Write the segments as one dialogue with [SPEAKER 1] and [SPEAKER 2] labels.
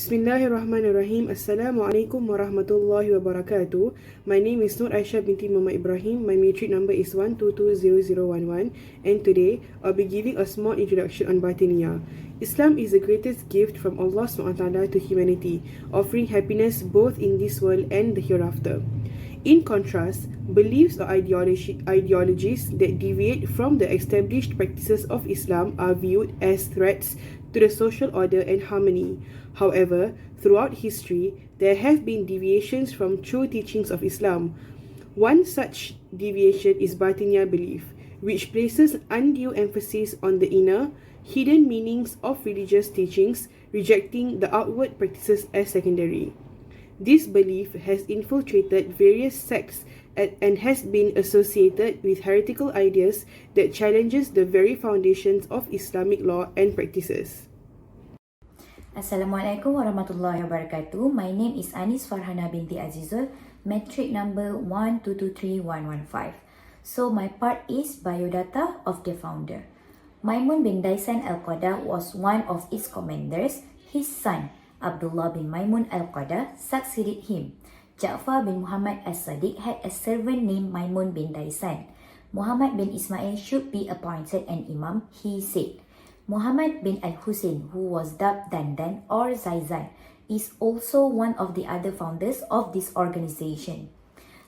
[SPEAKER 1] Bismillahirrahmanirrahim. Assalamualaikum warahmatullahi wabarakatuh. My name is AISHA binti MOHAMED IBRAHIM. My matric number is 1220011, and today I'll be giving a small introduction on Batiniyyah. Islam is the greatest gift from Allah SWT to humanity, offering happiness both in this world and the hereafter. In contrast, beliefs or ideologies that deviate from the established practices of Islam are viewed as threats to the social order and harmony. However, throughout history, there have been deviations from true teachings of Islam. One such deviation is Batiniyyah belief, which places undue emphasis on the inner, hidden meanings of religious teachings, rejecting the outward practices as secondary. This belief has infiltrated various sects and has been associated with heretical ideas that challenges the very foundations of Islamic law and practices.
[SPEAKER 2] Assalamualaikum warahmatullahi wabarakatuh. My name is Farhana binti AZIZOL, matric number 1223115. So my part is biodata of the founder. Maimun bin Daisan Al-Qada was one of its commanders. His son, Abdullah bin Maimun Al-Qada, succeeded him. Ja'far bin Muhammad As-Sadiq had a servant named Maimun bin Daisan. Muhammad bin Ismail should be appointed an imam, he said. Muhammad bin Al-Hussein, who was dubbed Dandan or Zaizan, is also one of the other founders of this organization.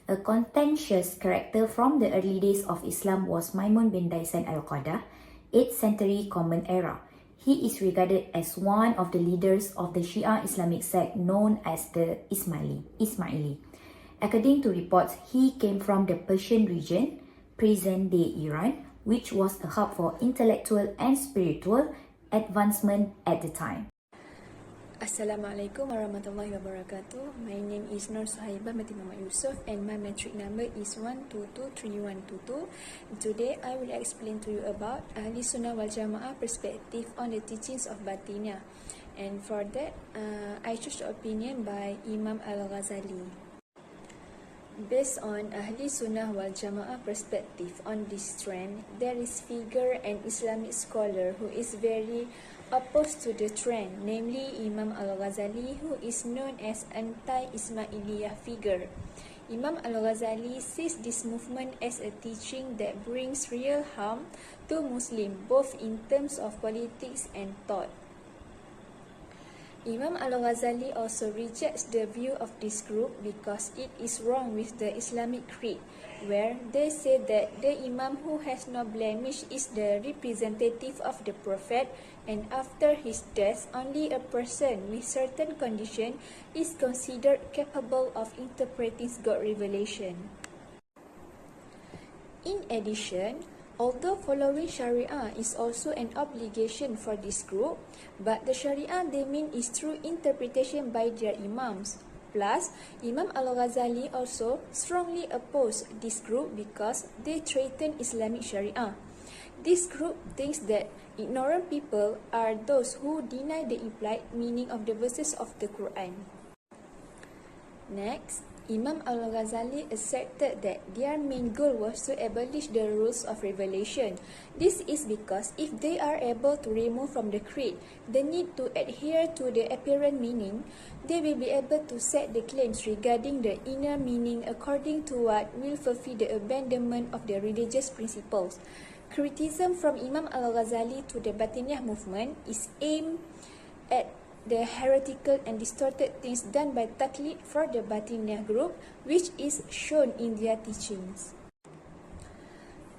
[SPEAKER 2] A contentious character from the early days of Islam was Maimun bin Daisan Al-Qada, 8th century Common Era. He is regarded as one of the leaders of the Shia Islamic sect known as the Ismaili. According to reports, he came from the Persian region, present-day Iran, which was a hub for intellectual and spiritual advancement at the time.
[SPEAKER 3] Assalamualaikum warahmatullahi wabarakatuh. My name is SUHAIBAH binti YUSOF and my matric number is 1223122. Today I will explain to you about Ahli Sunnah wal Jamaah perspective on the teachings of Batiniyyah. And for that, I choose the opinion by Imam Al-Ghazali. Based on Ahli Sunnah wal Jamaah perspective on this trend, there is figure an Islamic scholar who is very opposed to the trend, namely Imam Al-Ghazali, who is known as anti-Ismailiyah figure. Imam Al-Ghazali sees this movement as a teaching that brings real harm to Muslims, both in terms of politics and thought. Imam Al-Ghazali also rejects the view of this group because it is wrong with the Islamic creed, where they say that the Imam who has no blemish is the representative of the Prophet, and after his death, only a person with certain condition is considered capable of interpreting God's revelation. In addition, although following Sharia is also an obligation for this group, but the Sharia they mean is through interpretation by their Imams. Plus, Imam Al-Ghazali also strongly opposed this group because they threaten Islamic Sharia. This group thinks that ignorant people are those who deny the implied meaning of the verses of the Quran. Next, Imam Al-Ghazali asserted that their main goal was to abolish the rules of revelation. This is because if they are able to remove from the creed the need to adhere to the apparent meaning, they will be able to set the claims regarding the inner meaning according to what will fulfill the abandonment of the religious principles. Criticism from Imam Al-Ghazali to the Batiniyyah movement is aimed at the heretical and distorted things done by Taqlid for the Batiniyyah Group, which is shown in their teachings.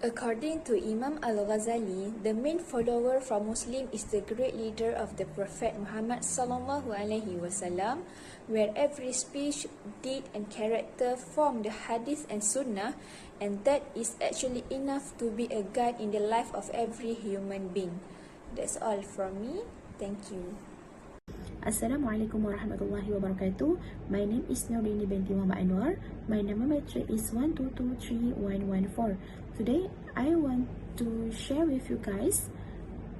[SPEAKER 3] According to Imam Al-Ghazali, the main follower from Muslim is the great leader of the Prophet Muhammad sallallahu alaihi wasallam, where every speech, deed and character form the hadith and sunnah, and that is actually enough to be a guide in the life of every human being. That's all from me. Thank you.
[SPEAKER 4] Assalamualaikum warahmatullahi wabarakatuh. My name is Dini binti ANUAR. My number matric is 1223114. Today, I want to share with you guys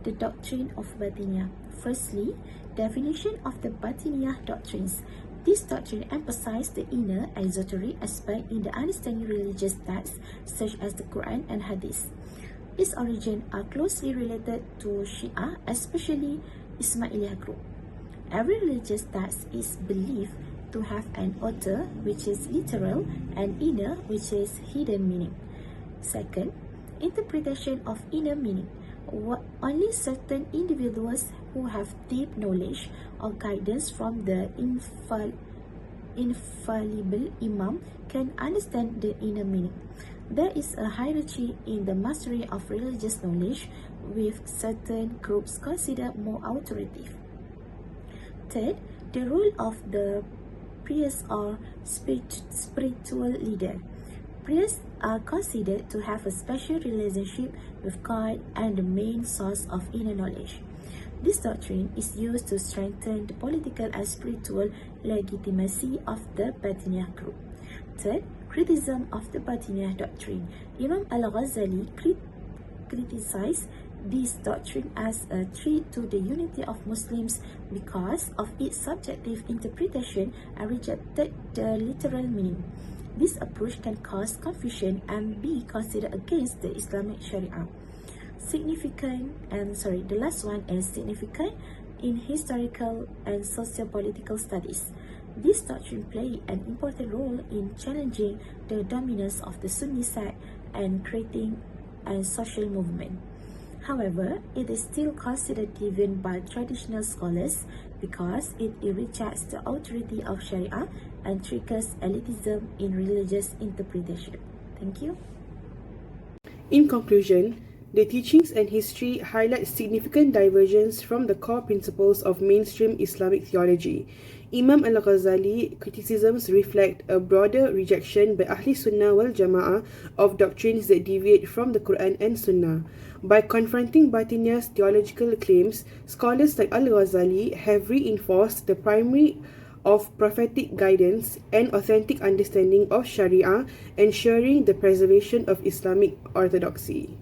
[SPEAKER 4] the doctrine of Batiniyyah. Firstly, definition of the Batiniyyah doctrines. This doctrine emphasizes the inner esoteric aspect in the understanding religious texts such as the Quran and Hadith. Its origins are closely related to Shia, especially Ismailiyah Group. Every religious text is believed to have an outer, which is literal, and inner, which is hidden meaning. Second, interpretation of inner meaning. Only certain individuals who have deep knowledge or guidance from the infallible Imam can understand the inner meaning. There is a hierarchy in the mastery of religious knowledge, with certain groups considered more authoritative. Third, the role of the priest or spiritual leader. Priests are considered to have a special relationship with God and the main source of inner knowledge. This doctrine is used to strengthen the political and spiritual legitimacy of the Batiniyyah Group. Third, criticism of the Batiniyyah doctrine. Imam Al-Ghazali criticized this doctrine as a threat to the unity of Muslims because of its subjective interpretation and rejected the literal meaning. This approach can cause confusion and be considered against the Islamic Sharia. The last one is significant in historical and socio-political studies. This doctrine played an important role in challenging the dominance of the Sunni sect and creating a social movement. However, it is still considered deviant by traditional scholars because it rejects the authority of Sharia and triggers elitism in religious interpretation. Thank you.
[SPEAKER 1] In conclusion, the teachings and history highlight significant divergence from the core principles of mainstream Islamic theology. Imam Al-Ghazali criticisms reflect a broader rejection by Ahli Sunnah wal Jama'ah of doctrines that deviate from the Quran and Sunnah. By confronting Batiniyyah's theological claims, scholars like Al-Ghazali have reinforced the primary of prophetic guidance and authentic understanding of Sharia, ensuring the preservation of Islamic orthodoxy.